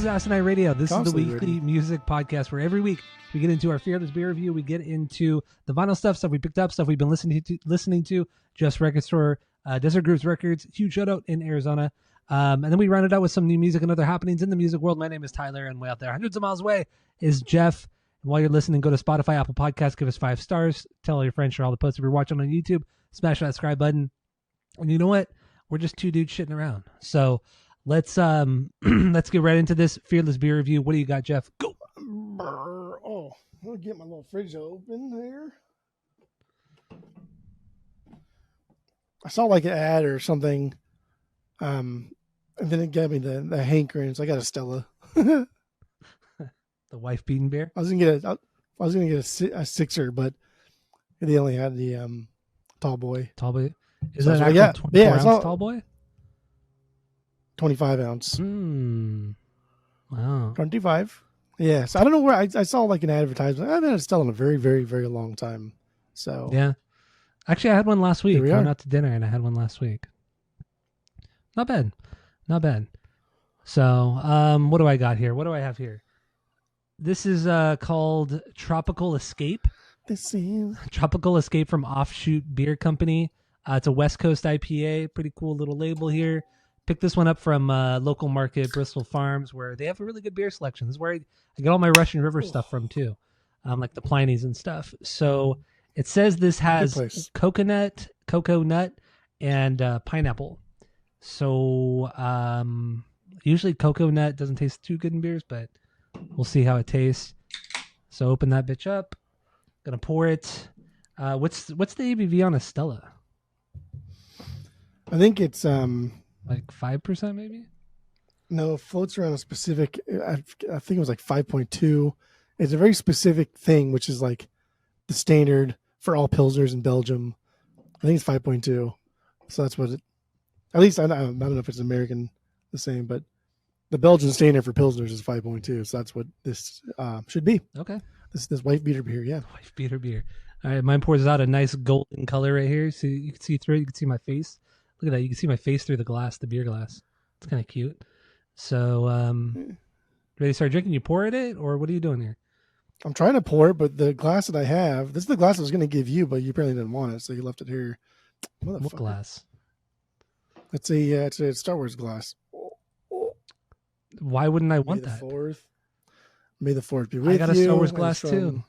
is Asinine Radio. This Constantly is the weekly ready. music podcast where every week we get into our Fearless Beer Review. We get into the vinyl stuff we picked up, stuff we've been listening to. Just Record Store, Desert Grooves Records. Huge shout out in Arizona. And then we round it out with some new music and other happenings in the music world. My name is Tyler, and way out there, hundreds of miles away, is Jeff. And while you're listening, go to Spotify, Apple Podcasts, give us 5 stars. Tell all your friends, share all the posts. If you're watching on YouTube, smash that subscribe button. And you know what? We're just two dudes shitting around. So let's let's get right into this Fearless Beer Review. What do you got, Jeff? Go. Oh, I'll get my little fridge open here. I saw like an ad or something, and then it gave me the hankering. So I got a Stella. The wife beating beer. I was gonna get a sixer, but they only had the tall boy. Tall boy. Is So that I an actual 24-ounce tall boy? 25 ounce. Wow. 25. Yes. I don't know where I saw like an advertisement. I've had a Stella in a very, very, very long time. So Yeah. Actually, I had one last week. Here we I went are. out to dinner and I had one last week. Not bad. Not bad. So, what do I got here? What do I have here? This is called Tropical Escape. this is Tropical Escape from Offshoot Beer Company. It's a West Coast IPA. Pretty cool little label here. Picked this one up from local market, Bristol Farms, where they have a really good beer selection. This is where I get all my Russian River stuff from, too. Like the Pliny's and stuff. So it says this has place. cocoa nut, and pineapple. So usually cocoa nut doesn't taste too good in beers, but we'll see how it tastes. So open that bitch up. Gonna pour it. What's the ABV on a Stella? I think it's Like 5% maybe? no, it floats around a specific I think it was like 5.2. It's a very specific thing, which is like the standard for all pilsners in Belgium. I think it's 5.2. So that's what it, at least I don't know if it's American the same, but the Belgian standard for pilsners is 5.2. So that's what this should be. Okay. This white beater beer, yeah. Wife beater beer. All right, mine pours out a nice golden color right here. So you can see through it. You can see my face. Look at that. You can see my face through the glass, the beer glass. It's kind of cute. So, ready to start drinking? You pour it, or what are you doing here? I'm trying to pour it, but the glass that I have, this is the glass I was going to give you, but you apparently didn't want it, so you left it here. What Motherfucker. glass? It's a Star Wars glass. Why wouldn't I want May the that? 4th. May the 4th be with you. I got a Star Wars And glass too.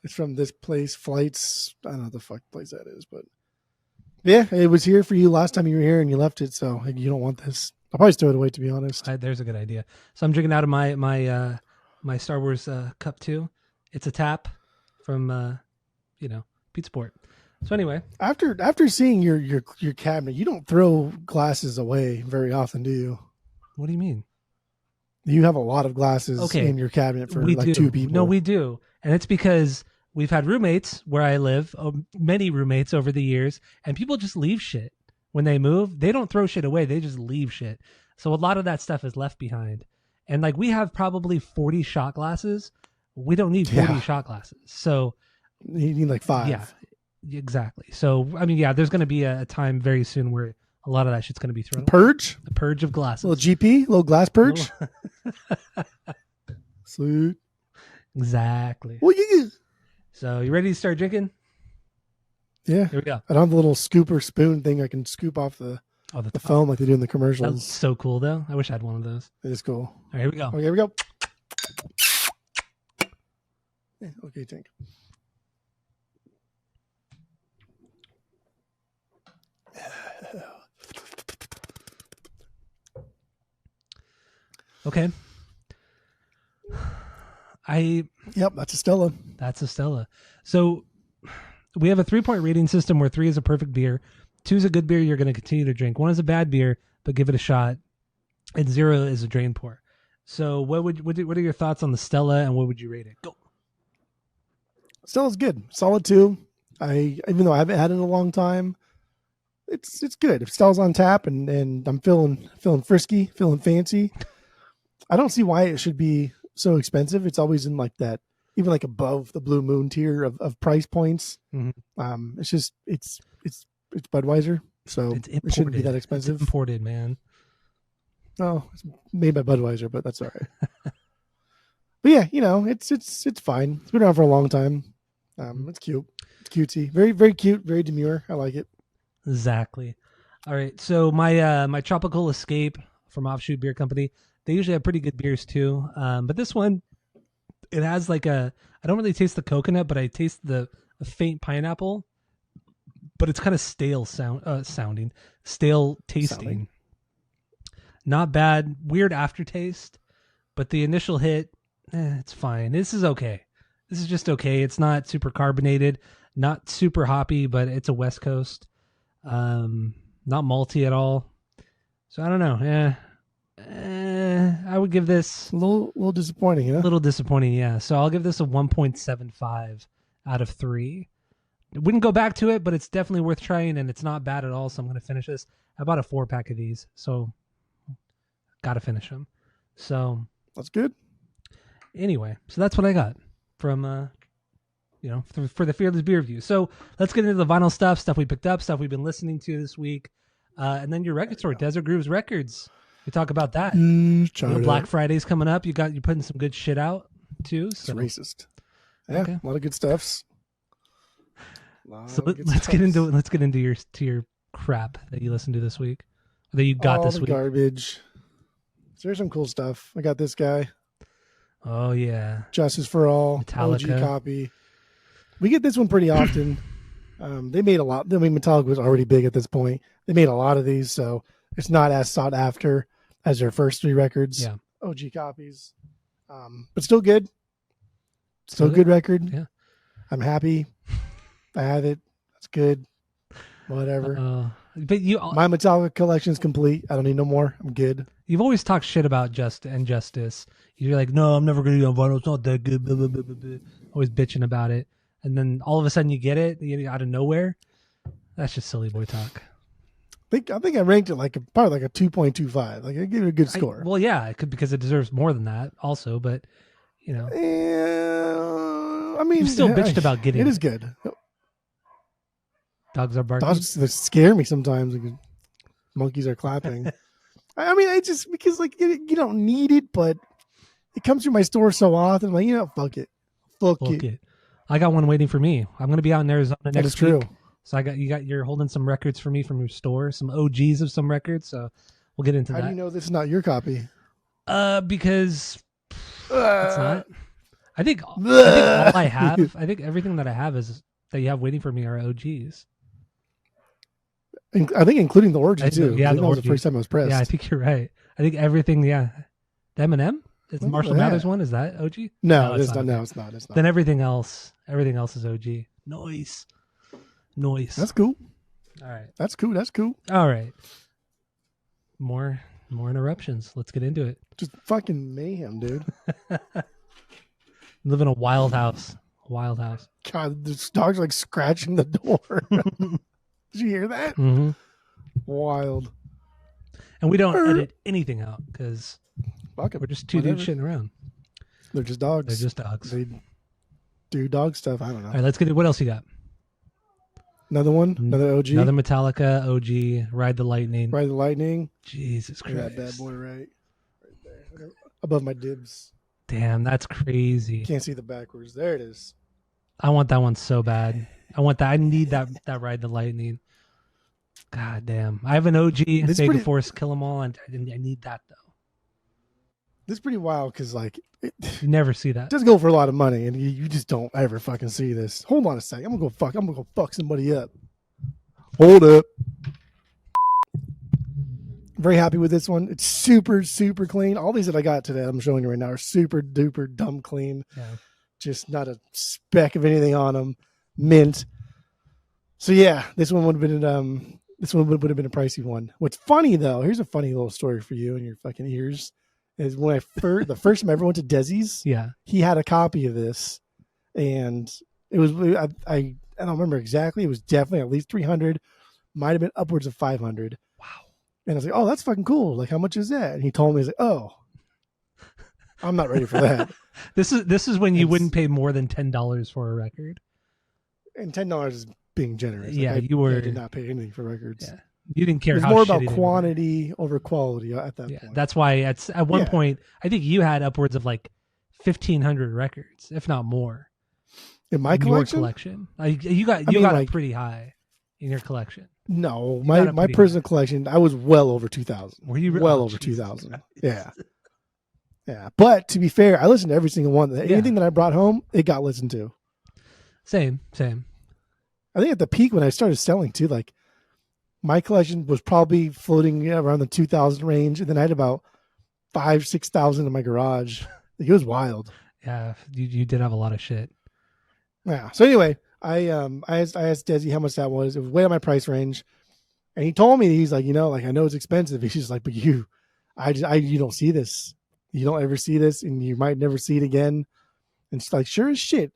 It's from this place, Flights. I don't know what the fuck place that is, but yeah, it was here for you last time you were here and you left it, so you don't want this. I'll probably throw it away, to be honest. There's a good idea. So I'm drinking out of my Star Wars cup too. It's a tap from Pizza Port. So anyway, After seeing your cabinet, you don't throw glasses away very often, do you? what do you mean? You have a lot of glasses Okay. in your cabinet for We like do. 2 people. No, we do. And it's because we've had roommates where I live, many roommates over the years, and people just leave shit. When they move, they don't throw shit away. They just leave shit. So a lot of that stuff is left behind. And like we have probably 40 shot glasses. We don't need 40 Yeah. shot glasses. So You need like 5. yeah, exactly. So, I mean, yeah, there's going to be a time very soon where a lot of that shit's going to be thrown away. Purge? The purge of glasses. Little GP? Little glass purge? Sweet. Exactly. Well, you So you ready to start drinking? yeah. Here we go. I don't have the little scooper spoon thing I can scoop off the Oh, the foam like they do in the That's commercials. so cool, though. I wish I had one of those. It is cool. All right, here we go. Okay, here we go. Yeah, okay, Tink. Okay. Yep, that's a Stella. That's a Stella. So we have a 3-point rating system where 3 is a perfect beer, 2 is a good beer you're going to continue to drink, 1 is a bad beer but give it a shot, and 0 is a drain pour. So what are your thoughts on the Stella, and what would you rate it? Go. Stella's good. Solid 2. Even though I haven't had it in a long time, it's good. If Stella's on tap and I'm feeling frisky, feeling fancy, I don't see why it should be so expensive. It's always in like that, even like above the Blue Moon tier of price points. Mm-hmm. It's just it's Budweiser, so It's it shouldn't be that expensive. It's imported, man. Oh, it's made by Budweiser, but that's all right. But yeah, it's fine. It's been around for a long time. It's cute. It's cutesy. Very, very cute. Very demure. I like it. Exactly. All right. So my Tropical Escape from Offshoot Beer Company, they usually have pretty good beers too. But this one, it has like I don't really taste the coconut, but I taste a faint pineapple. But it's kind of stale sounding, stale tasting. Not bad. Weird aftertaste, but the initial hit, it's fine. This is okay. This is just okay. It's not super carbonated, not super hoppy, but it's a West Coast. Not malty at all. So I don't know. I would give this a little disappointing, huh? A little disappointing, yeah. So I'll give this a 1.75 out of 3. I wouldn't go back to it, but it's definitely worth trying, and it's not bad at all. So I'm going to finish this. I bought a 4-pack of these, so got to finish them. So that's good. Anyway, so that's what I got from for the Fearless Beer Review. So let's get into the vinyl stuff we picked up, stuff we've been listening to this week, and then your record store, Desert Grooves Records. We talk about that. Black Friday's coming up. You're putting some good shit out too. So. It's racist. Yeah, okay. A lot of good stuffs. So let's get into your crap that you listened to this week, or that you got this week. Garbage. So there's some cool stuff. I got this guy. Oh yeah, Justice for All, Metallica. OG copy. We get this one pretty often. They made a lot. I mean, Metallica was already big at this point. They made a lot of these, so it's not as sought after as their first 3 records. Yeah, OG copies, but still good. Still good record. Yeah, I'm happy. I have it. That's good. Whatever. But my Metallica collection is complete. I don't need no more. I'm good. You've always talked shit about Justice. You're like, no, I'm never going to get on vinyl. It's not that good. Blah, blah, blah, blah, blah. Always bitching about it. And then all of a sudden you get it out of nowhere. That's just silly boy talk. I think I ranked it probably like a 2.25. Like I gave it a good score. Well, yeah, it could, because it deserves more than that also, but I mean, you still bitched about getting it. It is good. Dogs are barking. Dogs scare me sometimes. Monkeys are clapping. I mean, it's just because you don't need it, but it comes through my store so often. I'm like, fuck it. Fuck it. I got one waiting for me. I'm going to be out in Arizona next week. That is true. So you're holding some records for me from your store, some OGs of some records. So we'll get into that. How do you know this is not your copy? Because it's not. I think all I have. I think everything that I have is that you have waiting for me are OGs. I think including the orgy too. Yeah, that was the first time I was pressed. Yeah, I think you're right. I think everything. Yeah, the M&M. Is Marshall Mathers one? Is that OG? No, it's not. No, it's not. It's not. Then everything else is OG. Noise. That's cool. All right. That's cool. All right. More interruptions. Let's get into it. Just fucking mayhem, dude. Live in a wild house. God, this dog's like scratching the door. Did you hear that? Mm-hmm. Wild. And we don't edit anything out because we're just two dudes shitting around. They're just dogs. They do dog stuff. I don't know. All right, let's get it. What else you got? Another one? Another OG? Another Metallica OG. Ride the Lightning. Jesus Christ. That bad boy right there. Above my dibs. Damn, that's crazy. Can't see the backwards. There it is. I want that one so bad. I need that Ride the Lightning. God damn. I have an OG Mega Force Kill 'Em All, and I need that though. This is pretty wild because you never see that. It does go for a lot of money, and you just don't ever fucking see this. Hold on a second. I'm gonna go fuck somebody up. Hold up. Very happy with this one. It's super, super clean. All these that I got today, I'm showing you right now, are super duper dumb clean. Yeah. Just not a speck of anything on them. Mint. So yeah, this one would have been a pricey one. What's funny though, here's a funny little story for you and your fucking ears. Is when the first time I ever went to Desi's, yeah, he had a copy of this, and it was I don't remember exactly. It was definitely at least 300, might have been upwards of 500. Wow! And I was like, oh, that's fucking cool. Like, how much is that? And he told me, he's like, oh, I'm not ready for that. This is when you wouldn't pay more than $10 for a record, and $10 is being generous. Yeah, like I did not pay anything for records. Yeah. You didn't care It was how more shitty about they were. quantity over quality at that Yeah, point. that's why at one Yeah. point I think you had upwards of like 1,500 records, if not more, In my in your collection? collection. You got like, up pretty high in your collection. No, You got my up my pretty personal high. collection, I was well over 2,000. Were you well oh, over Jesus 2,000? Christ. Yeah, yeah. But to be fair, I listened to every single one. Anything Yeah. that I brought home, it got listened to. Same. I think at the peak when I started selling too, like my collection was probably floating around the 2,000 range, and then I had about 5,000-6,000 in my garage. Like, it was wild. Yeah, you did have a lot of shit. Yeah. So anyway, I asked Desi how much that was. It was way on my price range, and he told me, he's like, like I know it's expensive. He's just like, but you don't see this. You don't ever see this, and you might never see it again. And it's like, sure as shit.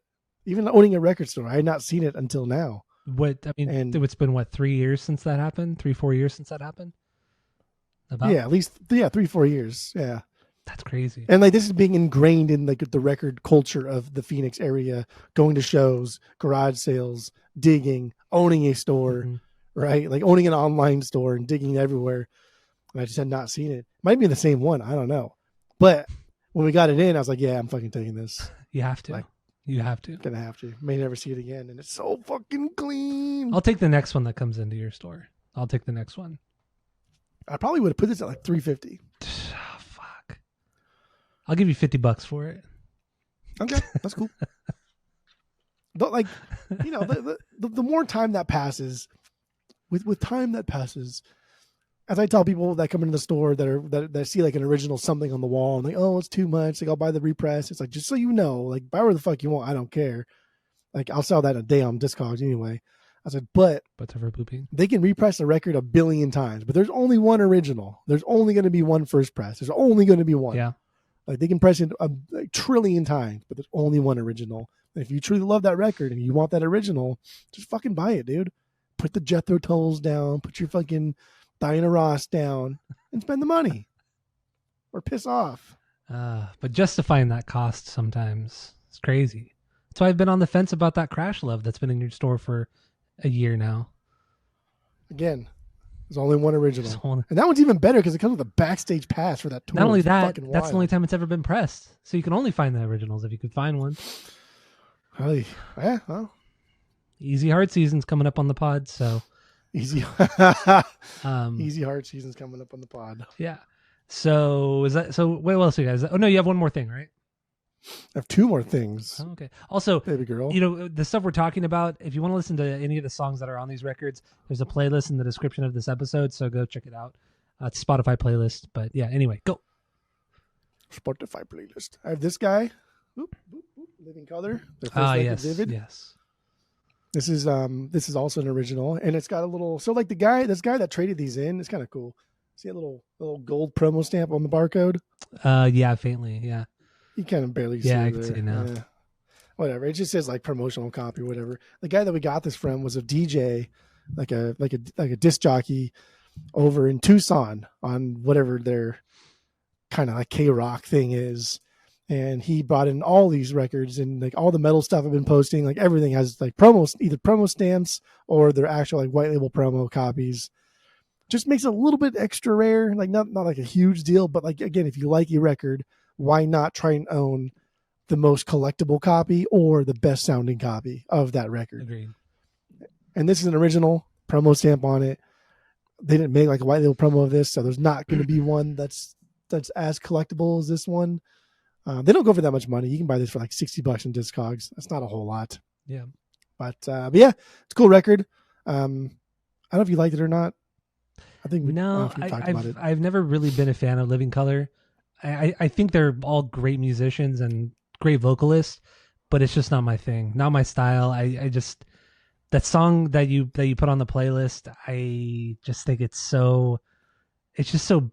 Even owning a record store, I had not seen it until now. It's been what, 3 years since that happened? 3-4 years since that happened? About? Yeah, at least 3-4 years. Yeah. That's crazy. And like this is being ingrained in like the record culture of the Phoenix area, going to shows, garage sales, digging, owning a store, right? Like owning an online store and digging everywhere. And I just had not seen it. Might be the same one. I don't know. But when we got it in, I was like, yeah, I'm fucking taking this. You have to. You have to. Gonna have to. May never see it again. And it's so fucking clean. I'll take the next one that comes into your store. I'll take the next one. I probably would have put this at like $350. Oh, fuck. I'll give you $50 for it. Okay, that's cool. But like, the more time that passes, with time that passes, as I tell people that come into the store that see like an original something on the wall and like, oh, it's too much. Like, I'll buy the repress. It's like, just so you know, like, buy where the fuck you want. I don't care. Like, I'll sell that in a day on Discogs anyway. I said, but they can repress a record 1 billion times, but there's only one original. There's only going to be one first press. There's only going to be one. Yeah. Like, they can press it a trillion times, but there's only one original. And if you truly love that record and you want that original, just fucking buy it, dude. Put the Jethro Tulls down. Put your fucking Diana Ross down and spend the money or piss off. But justifying that cost sometimes it's crazy. That's why I've been on the fence about that Crash Love that's been in your store for a year now. Again, there's only one original. And that one's even better because it comes with a backstage pass for that tour. Not only that, that's the only time it's ever been pressed. So you can only find the originals if you could find one. Really? Yeah, well. Easy Hard Season's coming up on the pod, so Easy Hard Season's coming up on the pod. Yeah. So what else you guys? Oh no, you have one more thing, right? I have 2 more things. Oh, okay. Also, baby girl, the stuff we're talking about, if you want to listen to any of the songs that are on these records, there's a playlist in the description of this episode, so go check it out. It's a Spotify playlist, but yeah, anyway, go. Spotify playlist. I have this guy, Living Color. Yes, Vivid. yes. This is also an original, and it's got a little. So like this guy that traded these in, it's kind of cool. See a little gold promo stamp on the barcode? Yeah, faintly, yeah. You kind of barely see it. Yeah, I can see it now. Whatever. It just says like promotional copy, whatever. The guy that we got this from was a DJ, like a disc jockey over in Tucson on whatever their kind of like K-Rock thing is. And he brought in all these records and like all the metal stuff I've been posting, like everything has like promos, either promo stamps or their actual like white label promo copies. Just makes it a little bit extra rare, like not like a huge deal, but like, again, if you like a record, why not try and own the most collectible copy or the best sounding copy of that record? Agreed. And this is an original promo stamp on it. They didn't make like a white label promo of this, so there's not going to be one that's as collectible as this one. They don't go for that much money. You can buy this for like $60 in Discogs. That's not a whole lot. Yeah. But yeah, it's a cool record. I don't know if you liked it or not. I think talked about it. I've never really been a fan of Living Color. I think they're all great musicians and great vocalists, but it's just not my thing, not my style. I just, that song that you put on the playlist, I just think it's just so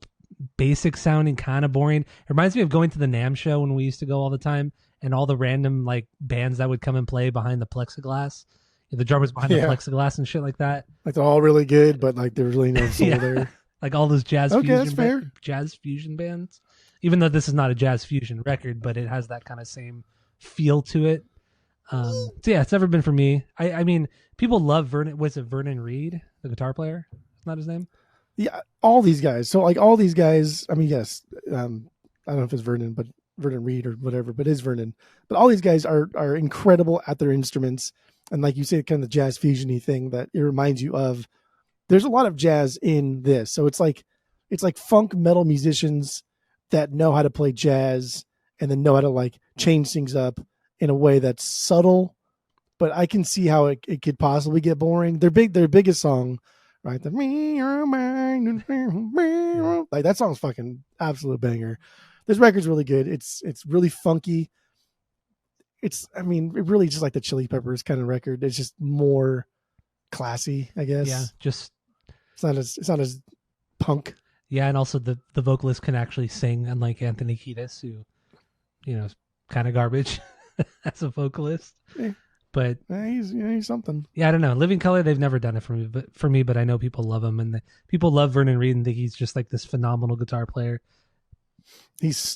basic sounding, kind of boring. It reminds me of going to the NAMM show when we used to go all the time, and all the random like bands that would come and play behind the plexiglass. The drummers behind the plexiglass and shit like that. Like they're all really good, but like there's really no soul there. Like all those jazz jazz fusion bands. Even though this is not a jazz fusion record, but it has that kind of same feel to it. So yeah, it's never been for me. I mean, people love Vernon. Was it Vernon Reid, the guitar player? not his name. Yeah, all these guys. So like all these guys. I mean, yes. I don't know if it's Vernon, but Vernon Reed or whatever, but it's Vernon. But all these guys are incredible at their instruments, and like you say, kind of the jazz fusiony thing that it reminds you of. There's a lot of jazz in this, so it's like funk metal musicians that know how to play jazz and then know how to like change things up in a way that's subtle, but I can see how it could possibly get boring. Their biggest song, right? The like that song's fucking absolute banger. This record's really good. It's really funky. I mean, it really just like the Chili Peppers kind of record. It's just more classy, I guess. Yeah, just it's not as punk. Yeah, and also the vocalist can actually sing, unlike Anthony Kiedis, who, is kind of garbage as a vocalist. Yeah. But he's something. Yeah, I don't know. Living Color, they've never done it for me, but I know people love him, and people love Vernon Reid and think he's just like this phenomenal guitar player. He's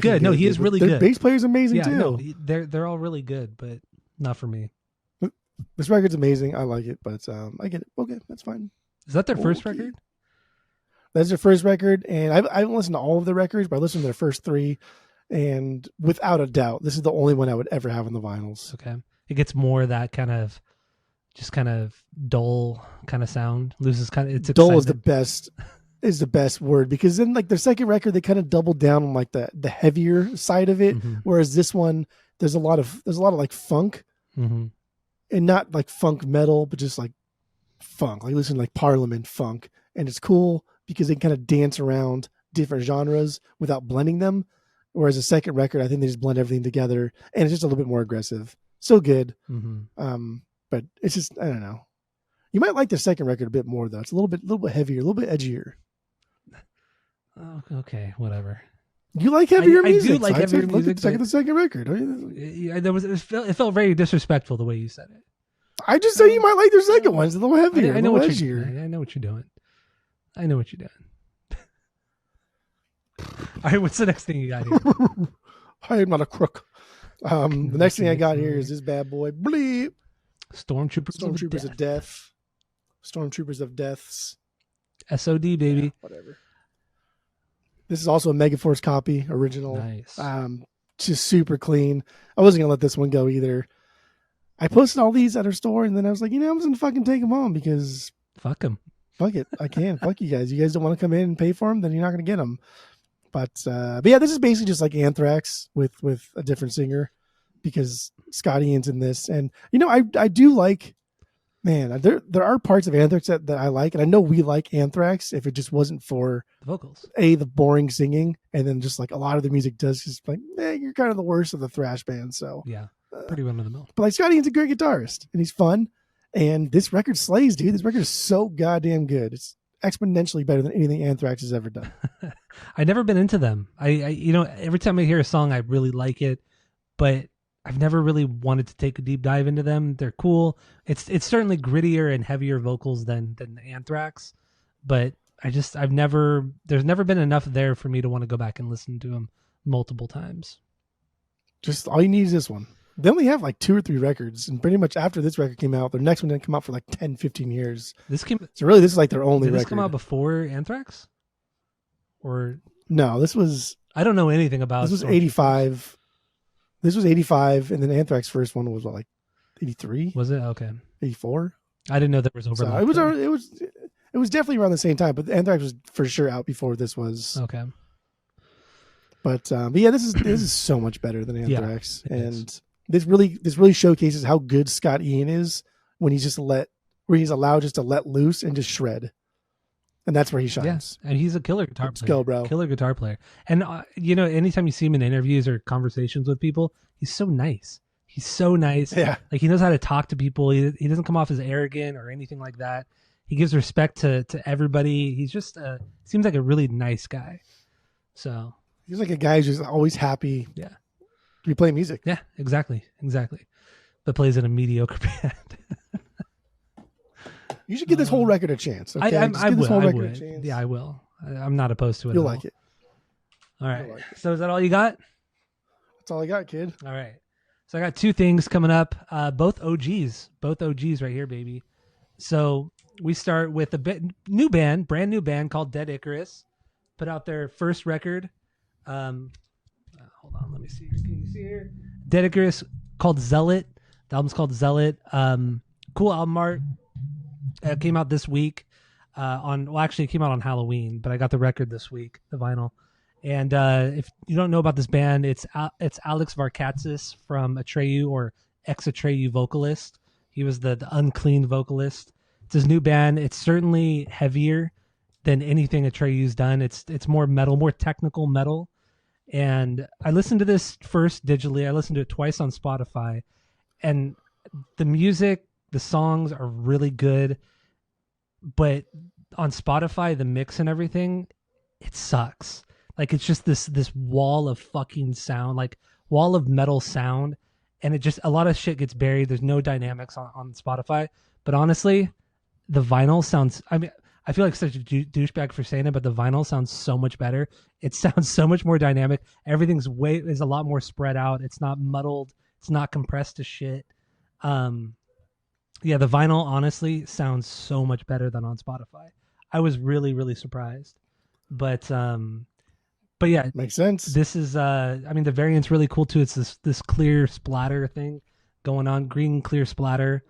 good. No, he is really good. Their bass player's amazing too. No, they're all really good, but not for me. This record's amazing. I like it, but I get it. Okay, that's fine. Is that their first record? That's their first record, and I haven't listened to all of the records, but I listened to their first 3, and without a doubt, this is the only one I would ever have on the vinyls. Okay, it gets more that kind of dull kind of sound. Loses kind of its dull excitement. is the best word, because then like their second record they kind of doubled down on like the heavier side of it, whereas this one there's a lot of like funk, and not like funk metal, but just like funk. Like listen to like Parliament funk, and it's cool because they kind of dance around different genres without blending them. Whereas the second record, I think they just blend everything together, and it's just a little bit more aggressive. So good. But it's just, I don't know. You might like the second record a bit more though. It's a little bit heavier, a little bit edgier. Oh, okay, whatever. You like heavier music? I do like heavier music. The second record. Yeah, it felt very disrespectful the way you said it. I just say you might like their second one. It's a little heavier. I know what you're doing. I know what you're doing. All right, what's the next thing you got here? I am not a crook. The next thing I got here is this bad boy. Bleep. Stormtroopers of Death. Stormtroopers of Deaths. SOD, baby. Yeah, whatever. This is also a Megaforce copy, original. Nice. Just super clean. I wasn't gonna let this one go either. I posted all these at our store, and then I was like, I'm just gonna fucking take them home because fuck them. Fuck it, I can. Fuck you guys. You guys don't want to come in and pay for them, then you're not gonna get them. But yeah, this is basically just like Anthrax with a different singer, because Scott Ian's in this, and I do like. Man, there are parts of Anthrax that I like, and I know we like Anthrax if it just wasn't for the vocals, the boring singing, and then just like a lot of the music does just like, you're kind of the worst of the thrash band. So yeah, pretty run of the mill. But like Scott Ian's a great guitarist, and he's fun, and this record slays, dude. This record is so goddamn good. It's exponentially better than anything Anthrax has ever done. I've never been into them. I every time I hear a song, I really like it, but I've never really wanted to take a deep dive into them. They're cool. It's certainly grittier and heavier vocals than Anthrax, but there's never been enough there for me to want to go back and listen to them multiple times. Just all you need is this one. They only have like 2 or 3 records, and pretty much after this record came out, their next one didn't come out for like 10, 15 years. This is like their only record. Did this come out before Anthrax? Or no, this was... I don't know anything about... This was 85. This was 85, and then Anthrax's first one was like 83. Was it? Okay. 84. I didn't know there was overlap. So it was definitely around the same time, but Anthrax was for sure out before this was. Okay. But yeah, this is so much better than Anthrax, and this really showcases how good Scott Ian is when he's allowed just to let loose and just shred. And that's where he shines. Yes, and he's a killer guitar player. Let's go, bro. Killer guitar player. And, anytime you see him in interviews or conversations with people, he's so nice. He's so nice. Yeah. Like, he knows how to talk to people. He doesn't come off as arrogant or anything like that. He gives respect to everybody. He's just seems like a really nice guy. So he's like a guy who's just always happy. Yeah. To be playing music. Yeah, exactly. But plays in a mediocre band. You should give this whole record a chance. Okay? I will. Yeah, I will. I'm not opposed to it. You'll like it. All right. So is that all you got? That's all I got, kid. All right. So I got 2 things coming up. Both OGs right here, baby. So we start with a brand new band called Dead Icarus. Put out their first record. Hold on, let me see here. Can you see here? Dead Icarus, called Zealot. The album's called Zealot. Cool album art. It came out this week. Actually, it came out on Halloween, but I got the record this week, the vinyl. And if you don't know about this band, it's Alex Varkatsis from Atreyu, or ex-Atreyu vocalist. He was the unclean vocalist. It's his new band. It's certainly heavier than anything Atreyu's done. It's more metal, more technical metal. And I listened to this first digitally. I listened to it twice on Spotify. And the music, the songs are really good. But on Spotify, the mix and everything, it sucks. Like, it's just this wall of fucking sound, like wall of metal sound. And it just, a lot of shit gets buried. There's no dynamics on Spotify. But honestly, the vinyl sounds, I mean, I feel like such a douchebag for saying it, but the vinyl sounds so much better. It sounds so much more dynamic. Everything's is a lot more spread out. It's not muddled. It's not compressed to shit. Yeah, the vinyl honestly sounds so much better than on Spotify. I was really, really surprised. But yeah, makes sense. This is I mean, the variant's really cool too. It's this clear splatter thing going on, green clear splatter.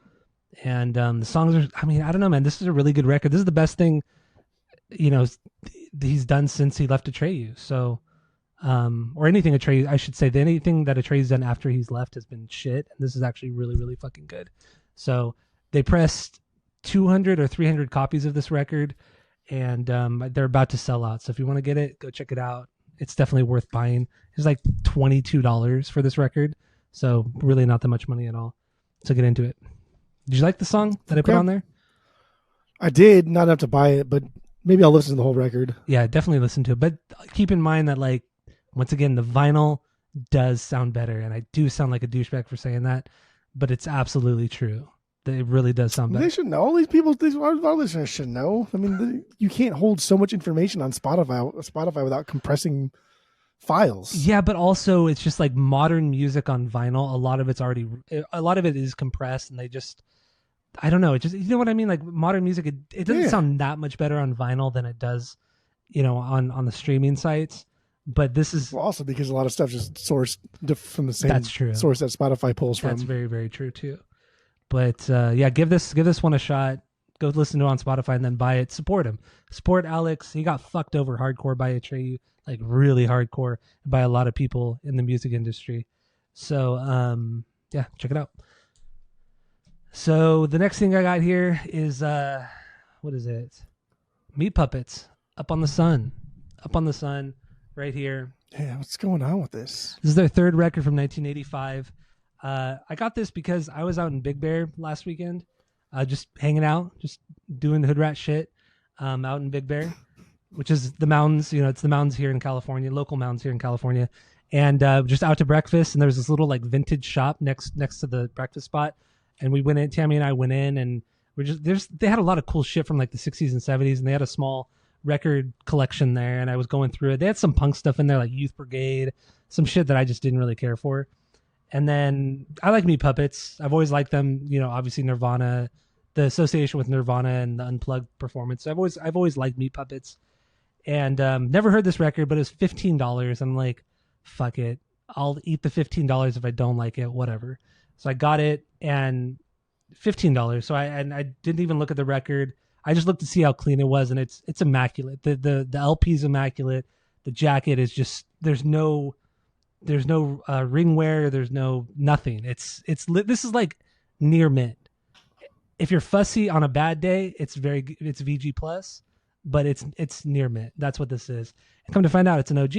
And the songs are, I mean, I don't know, man. This is a really good record. This is the best thing, you know, he's done since he left Atreyu. So, or anything Atreyu, I should say, anything that Atreyu's done after he's left has been shit. And this is actually really, really fucking good. So they pressed 200 or 300 copies of this record, and they're about to sell out. So if you want to get it, go check it out. It's definitely worth buying. It's like $22 for this record. So really not that much money at all. So get into it. Did you like the song that I put on there? I did, not enough to buy it, but maybe I'll listen to the whole record. Yeah, definitely listen to it. But keep in mind that, like, once again, the vinyl does sound better. And I do sound like a douchebag for saying that, but it's absolutely true. It really does sound better. They should know. Our listeners should know. I mean, you can't hold so much information on Spotify without compressing files. Yeah, but also it's just like modern music on vinyl. A lot of it is compressed, and they just, I don't know. It just, you know what I mean? Like modern music, it doesn't sound that much better on vinyl than it does, you know, on the streaming sites. But this is also because a lot of stuff is sourced from the same that's true. source that Spotify pulls from. That's very, very true too. But yeah, give this one a shot. Go listen to it on Spotify and then buy it. Support him. Support Alex. He got fucked over hardcore by Atreyu, like really hardcore, by a lot of people in the music industry. So yeah, check it out. So the next thing I got here is what is it? Meat Puppets. Up on the Sun. Up on the Sun, right here. Yeah, what's going on with this? This is their third record from 1985. I got this because I was out in Big Bear last weekend, just hanging out, just doing hood rat shit, out in Big Bear, which is the mountains. You know, it's the mountains here in California, local mountains here in California, and just out to breakfast. And there was this little like vintage shop next to the breakfast spot, and we went in. Tammy and I went in, and they had a lot of cool shit from like the 60s and 70s, and they had a small record collection there. And I was going through it. They had some punk stuff in there, like Youth Brigade, some shit that I just didn't really care for. And then I like Meat Puppets. I've always liked them. You know, obviously Nirvana, the association with Nirvana and the Unplugged performance. I've always liked Meat Puppets, and never heard this record, but it was $15. I'm like, fuck it, I'll eat the $15 if I don't like it, whatever. So I got it, and $15. So I didn't even look at the record. I just looked to see how clean it was, and it's immaculate. The LP is immaculate. The jacket is just there's no ring wear. There's no nothing. This is like near mint. If you're fussy on a bad day, it's VG plus, but it's near mint. That's what this is. And come to find out, it's an OG.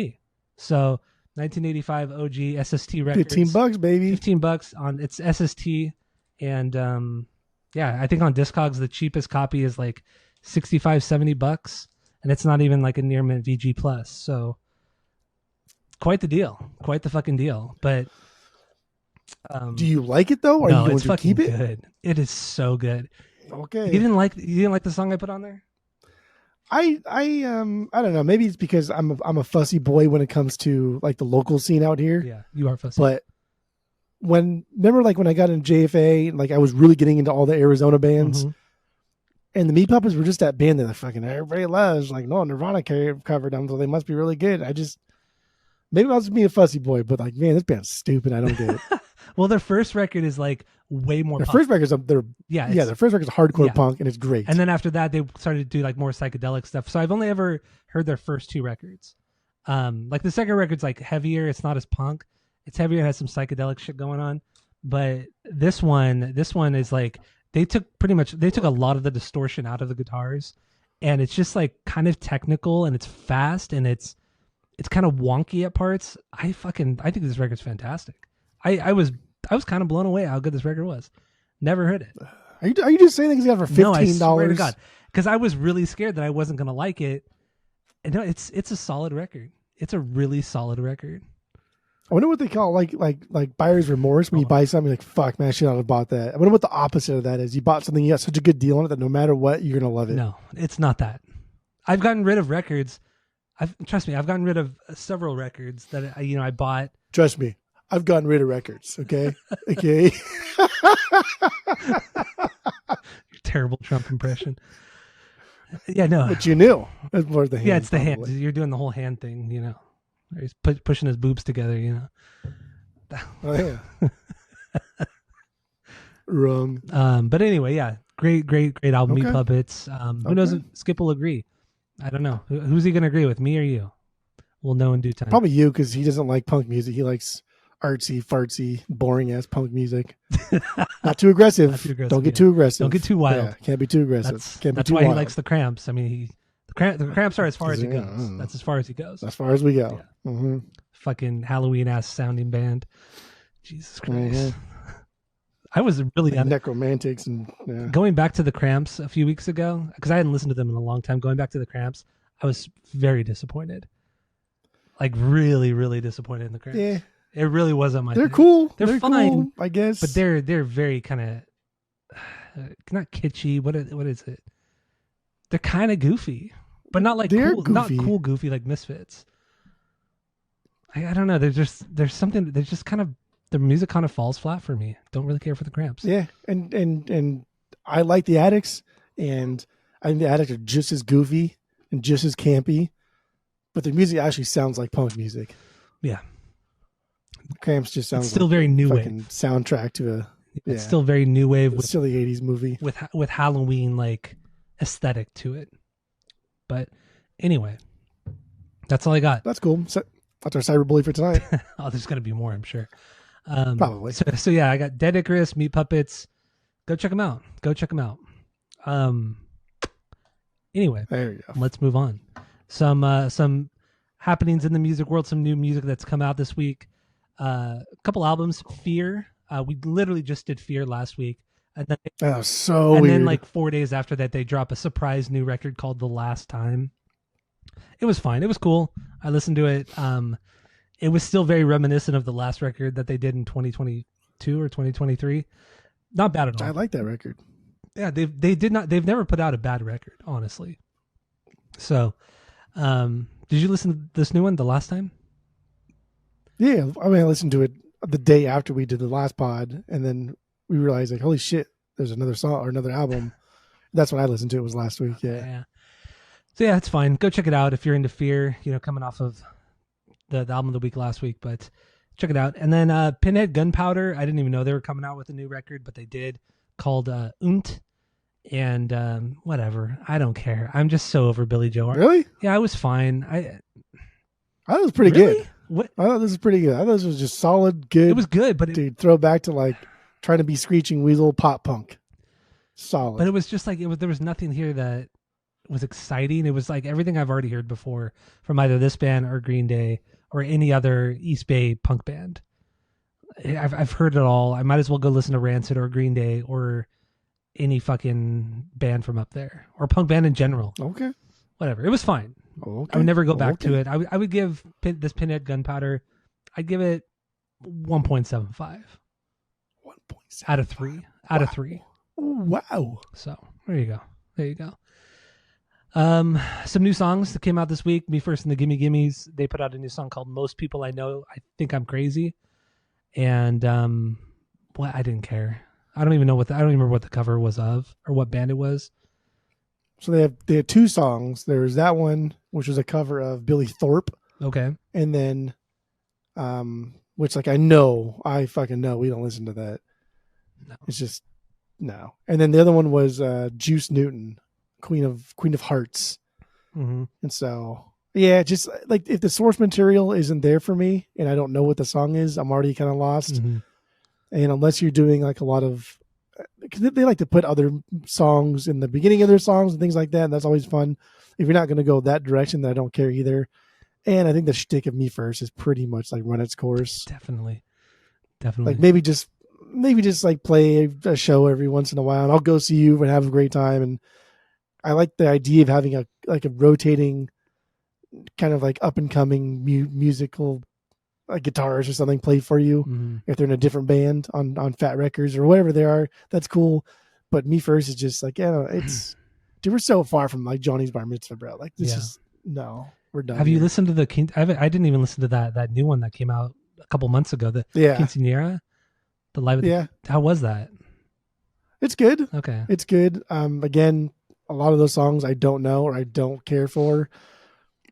So 1985 OG SST records. $15, baby. $15 on its SST, and yeah, I think on Discogs the cheapest copy is like $65-$70, and it's not even like a near mint VG plus. So quite the deal, quite the fucking deal. But do you like it though? Or no, you it's going to keep it? Good. It is so good. Okay. You didn't like the song I put on there? I don't know. Maybe it's because I'm a fussy boy when it comes to like the local scene out here. Yeah, you are fussy. But remember when I got in JFA, like I was really getting into all the Arizona bands. Mm-hmm. And the Meat Puppets were just that band that fucking everybody loves. Like, no, Nirvana covered them, so they must be really good. Maybe I was just being a fussy boy, but like, man, this band's stupid. I don't get it. Well, their first record is like way more Their punk. first record's their first record's hardcore Yeah. punk, and it's great. And then after that, they started to do like more psychedelic stuff. So I've only ever heard their first two records. Like the second record's like heavier. It's not as punk. It's heavier. It has some psychedelic shit going on. But this one is like they took a lot of the distortion out of the guitars, and it's just like kind of technical and it's fast and it's kind of wonky at parts. I think this record's fantastic. I was kind of blown away how good this record was. Never heard it. Are you just saying things you got for $15? No, I swear to God, because I was really scared that I wasn't gonna like it. And no, it's a solid record. It's a really solid record. I wonder what they call like buyer's remorse when you buy something like, fuck man, I should not have bought that. I wonder what the opposite of that is. You bought something, you got such a good deal on it that no matter what, you're gonna love it. No, it's not that. I've gotten rid of records. Trust me, I've gotten rid of several records that I bought. Trust me, I've gotten rid of records. Okay, okay. Your terrible Trump impression. Yeah, no. But you knew it's more the hand. Yeah, it's the probably. hand. You're doing the whole hand thing. He's pushing his boobs together. Oh yeah. Wrong. But anyway, yeah, great album, Okay. Meat Puppets. Who knows if Skip will agree? I don't know. Who's he going to agree with, me or you? We'll know in due time. Probably you, because he doesn't like punk music. He likes artsy, fartsy, boring ass punk music. Not too aggressive. Not too aggressive, Don't get yeah. too aggressive. Don't get too wild. Yeah, can't be too aggressive. That's why he likes the Cramps. I mean, the Cramps are as far as he goes. That's as far as he goes. As far as we go. Yeah. Mm-hmm. Fucking Halloween ass sounding band. Jesus Christ. Mm-hmm. I was really necromantics and going back to the Cramps a few weeks ago, because I hadn't listened to them in a long time. Going back to the Cramps, I was very disappointed. Like really, really disappointed in the Cramps. Yeah. It really wasn't my They're thing. cool. They're fine, cool, I guess. but they're very kind of not kitschy. What is it? They're kind of goofy, but not like They're cool, goofy. not cool goofy like Misfits. I don't know. There's something. There's just kind of their music kind of falls flat for me. Don't really care for the Cramps. Yeah, and I like the Addicts, and I think the Addicts are just as goofy and just as campy, but their music actually sounds like punk music. Yeah. Cramps just sounds It's still like very new fucking wave. soundtrack to a It's still very new wave with silly 80s movie. with Halloween like aesthetic to it. But anyway, that's all I got. That's cool. So, that's our cyberbully for tonight. Oh, there's gonna be more, I'm sure. Probably. So yeah, I got Dead Icarus, Meat Puppets. Go check them out. Anyway, There you go. let's move on. Some happenings in the music world. Some new music that's come out this week. A couple albums. Fear. We literally just did Fear last week, and then That was so and weird. then like 4 days after that, they drop a surprise new record called The Last Time. It was fine. It was cool. I listened to it. It was still very reminiscent of the last record that they did in 2022 or 2023. Not bad at all. I like that record. Yeah, they've never put out a bad record, honestly. So, did you listen to this new one the last time? Yeah, I mean, I listened to it the day after we did the last pod, and then we realized like, holy shit, there's another song or another album. That's when I listened to it was last week. Yeah. So yeah, it's fine. Go check it out if you're into Fear. Coming off of the album of the week last week, but check it out. And then Pinhead Gunpowder. I didn't even know they were coming out with a new record, but they did, called Unt. And whatever. I don't care. I'm just so over Billy Joe. Really? Yeah, I was fine. I thought it was pretty Really? good. What? I thought this was pretty good. I thought this was just solid, good. It was good, but to throw back to like trying to be Screeching Weasel pop punk. Solid. But it was just like there was nothing here that was exciting. It was like everything I've already heard before from either this band or Green Day or any other East Bay punk band. I've heard it all. I might as well go listen to Rancid or Green Day or any fucking band from up there or punk band in general. Okay. Whatever. It was fine. Okay. I would never go back to it. I would give this Pinhead Gunpowder, I'd give it 1.75. 1.7 out of 3. Out of 3. Wow. So there you go. Some new songs that came out this week. Me First and the Gimme Gimmes. They put out a new song called Most People I Know I Think I'm Crazy. And I didn't care. I don't even remember what the cover was of or what band it was. So they had two songs. There was that one, which was a cover of Billy Thorpe, Okay. and then, which like I fucking know we don't listen to that. No. It's just no. And then the other one was Juice Newton, Queen of Hearts. Mm-hmm. And so yeah, just like if the source material isn't there for me and I don't know what the song is, I'm already kind of lost. Mm-hmm. And unless you're doing like a lot of, because they like to put other songs in the beginning of their songs and things like that, and that's always fun. If you're not going to go that direction, then I don't care either. And I think the shtick of Me First is pretty much like run its course. Definitely. Like maybe just like play a show every once in a while, and I'll go see you and have a great time. And I like the idea of having a rotating kind of like up and coming musical like guitars or something played for you. Mm-hmm. If they're in a different band on Fat Records or whatever they are, that's cool. But Me First is just like, yeah, it's dude, we're so far from like Johnny's Bar Mitzvah, bro. Like this is no, we're done. Have you listened to the I didn't even listen to that new one that came out a couple months ago, the Quinceañera, the live. How was that? It's good. Okay. It's good. Again, a lot of those songs I don't know or I don't care for.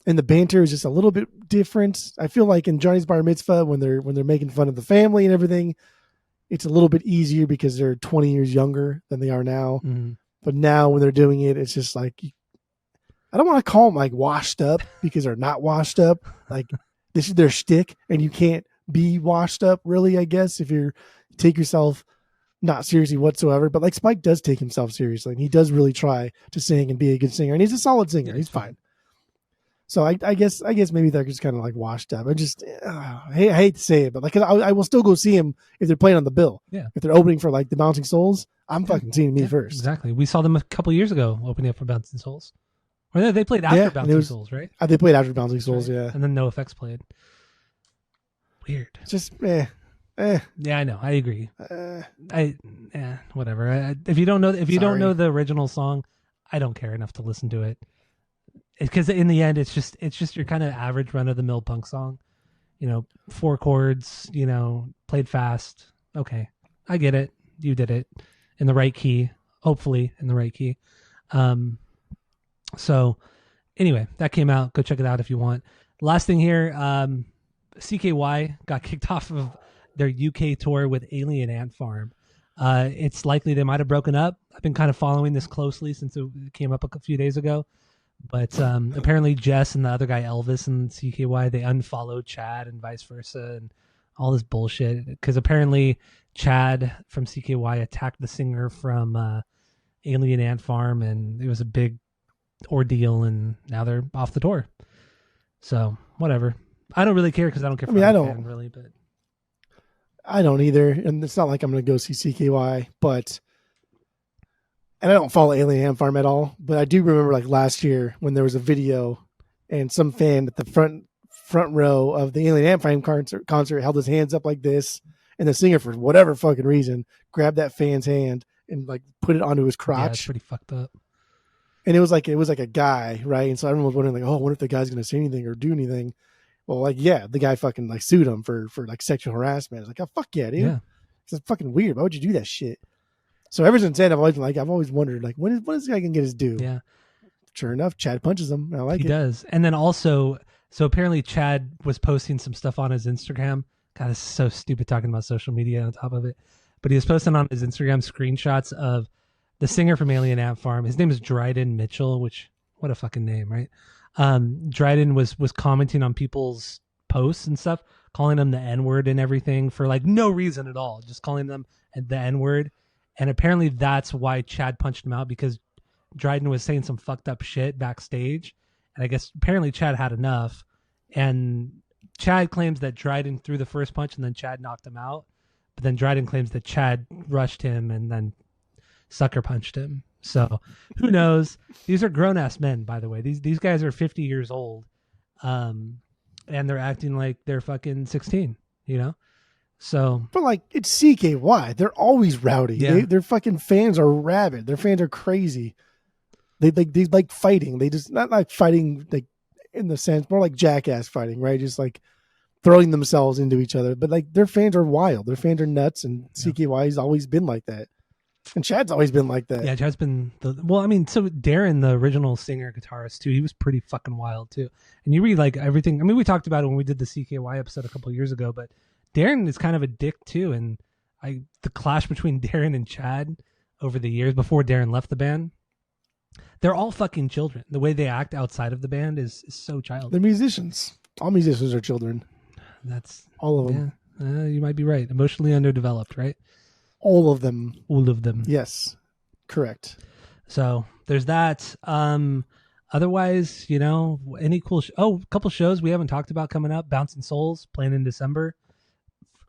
And the banter is just a little bit different. I feel like in Johnny's Bar Mitzvah, when they're making fun of the family and everything, it's a little bit easier because they're 20 years younger than they are now. Mm-hmm. But now when they're doing it, it's just like, I don't want to call them like washed up because they're not washed up. Like this is their shtick, and you can't be washed up really, I guess, if you take yourself not seriously whatsoever. But like Spike does take himself seriously, and he does really try to sing and be a good singer, and he's a solid singer. He's fine. So I guess maybe they're just kind of like washed up. I just I hate to say it, but like I will still go see him if they're playing on the bill. Yeah. If they're opening for like the Bouncing Souls, I'm fucking seeing Me First. Exactly. We saw them a couple years ago opening up for Bouncing Souls. Or they played after Bouncing Souls, right? They played after Bouncing Souls, right. yeah. And then No Effects played. Weird. Just Yeah, I know. I agree. Whatever. If you don't know know the original song, I don't care enough to listen to it. Because in the end, it's just your kind of average run of the mill punk song, 4 chords, played fast. Okay, I get it. You did it in the right key, hopefully in the right key. So anyway, that came out. Go check it out if you want. Last thing here, CKY got kicked off of their UK tour with Alien Ant Farm. It's likely they might have broken up. I've been kind of following this closely since it came up a few days ago. But apparently Jess and the other guy Elvis and CKY, they unfollowed Chad and vice versa and all this bullshit. Because apparently Chad from CKY attacked the singer from Alien Ant Farm, and it was a big ordeal, and now they're off the tour. So whatever. I don't really care because I don't care. I don't really, but I don't either. And it's not like I'm going to go see CKY, but. And I don't follow Alien Ant Farm at all, but I do remember like last year when there was a video and some fan at the front row of the Alien Ant Farm concert held his hands up like this, and the singer, for whatever fucking reason, grabbed that fan's hand and like put it onto his crotch. Yeah, it's pretty fucked up. And it was like a guy, right? And so everyone was wondering like, oh, what if the guy's going to say anything or do anything? Well, like, yeah, the guy fucking like sued him for like sexual harassment. It's like, oh, fuck yeah, dude. Yeah. It's fucking weird. Why would you do that shit? So ever since then, I've always wondered, like, when is this guy gonna get his due? Yeah. Sure enough, Chad punches him. I like it. He does. And then also, so apparently Chad was posting some stuff on his Instagram. God, this is so stupid talking about social media on top of it. But he was posting on his Instagram screenshots of the singer from Alien Ant Farm. His name is Dryden Mitchell, which, what a fucking name, right? Dryden was commenting on people's posts and stuff, calling them the N-word and everything for like no reason at all. Just calling them the N-word. And apparently that's why Chad punched him out, because Dryden was saying some fucked up shit backstage. And I guess apparently Chad had enough. And Chad claims that Dryden threw the first punch and then Chad knocked him out. But then Dryden claims that Chad rushed him and then sucker punched him. So who knows? These are grown-ass men, by the way. These guys are 50 years old. And they're acting like they're fucking 16, So, but like it's CKY, they're always rowdy. Yeah. Their fucking fans are rabid. Their fans are crazy. They like fighting. They just not like fighting like in the sense more like jackass fighting, right? Just like throwing themselves into each other. But like their fans are wild. Their fans are nuts, and CKY has always been like that. And Chad's always been like that. Yeah, Chad's been so Darren, the original singer guitarist too, he was pretty fucking wild too. And you read like everything. I mean, we talked about it when we did the CKY episode a couple of years ago, but Darren is kind of a dick too. And the clash between Darren and Chad over the years before Darren left the band, they're all fucking children. The way they act outside of the band is so childish. They're musicians. All musicians are children. That's all of them. Yeah, you might be right. Emotionally underdeveloped, right? All of them. All of them. Yes, correct. So there's that. Otherwise, any cool? A couple shows we haven't talked about coming up. Bouncing Souls playing in December.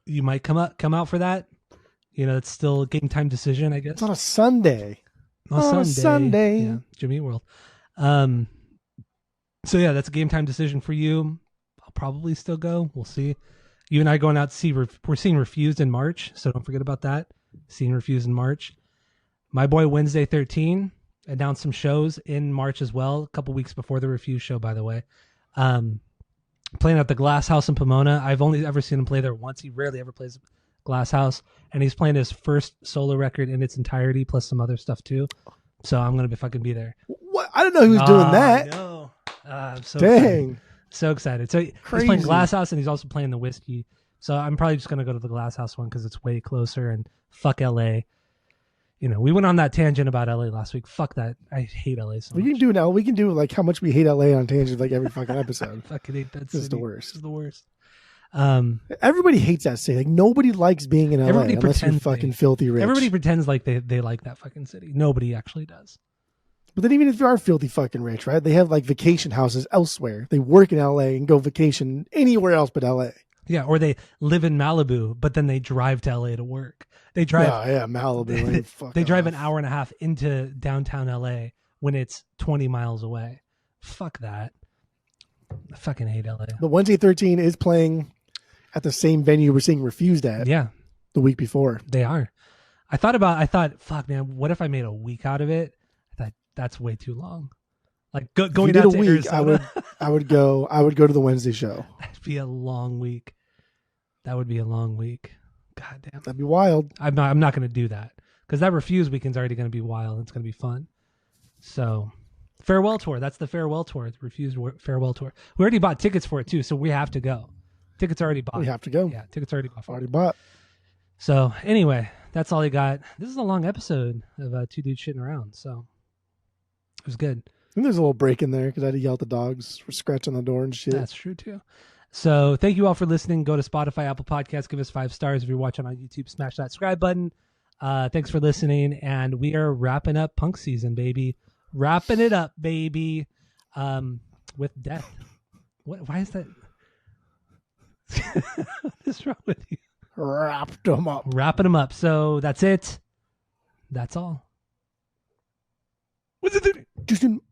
You might come out for that. It's still a game time decision, I guess. It's on a Sunday. On Sunday. Yeah, Jimmy Eat World. So yeah, that's a game time decision for you. I'll probably still go. We'll see. You and I going out to see. We're seeing Refused in March, so don't forget about that. Seeing Refused in March. My boy Wednesday 13 announced some shows in March as well. A couple weeks before the Refused show, by the way. Playing at the Glass House in Pomona. I've only ever seen him play there once. He rarely ever plays Glass House, and he's playing his first solo record in its entirety, plus some other stuff too. So I'm gonna fucking be there. What? I didn't know he was doing that. No. I'm so Dang. excited. So excited. So Crazy. He's playing Glass House, and he's also playing the Whiskey. So I'm probably just gonna go to the Glass House one because it's way closer. And fuck LA. We went on that tangent about LA last week. Fuck that. I hate LA so much. We can do now. We can do like how much we hate LA on tangents like every fucking episode. I fucking hate that city. It's the worst. It's the worst. Everybody hates that city. Like nobody likes being in LA unless you're fucking filthy rich. Everybody pretends like they like that fucking city. Nobody actually does. But then even if you are filthy fucking rich, right? They have like vacation houses elsewhere. They work in LA and go vacation anywhere else but LA. Yeah, or they live in Malibu, but then they drive to LA to work. They drive. Malibu. They drive an hour and a half into downtown LA when it's 20 miles away. Fuck that. I fucking hate LA. But Wednesday 13 is playing at the same venue we're seeing Refused at. Yeah. The week before. They are. I thought, fuck man, what if I made a week out of it? I thought that's way too long. Like going out to week, Arizona. I would go to the Wednesday show. That'd be a long week. That would be a long week. God damn. That'd be wild. I'm not going to do that because that Refused weekend's already going to be wild. It's going to be fun. So farewell tour. That's the farewell tour. The Refused farewell tour. We already bought tickets for it too, so we have to go. Tickets already bought. We have to go. Yeah, tickets already bought. Already bought. So anyway, that's all I got. This is a long episode of two dudes shitting around. So it was good. And there's a little break in there because I had to yell at the dogs for scratching the door and shit. That's true too. So thank you all for listening. Go to Spotify, Apple Podcasts, give us 5 stars. If you're watching on YouTube, smash that subscribe button. Thanks for listening. And we are wrapping up punk season, baby. Wrapping it up, baby. With Death. Why is that? What's wrong with you? Wrapped them up. Wrapping them up. So that's it. That's all. What's it doing? Justin.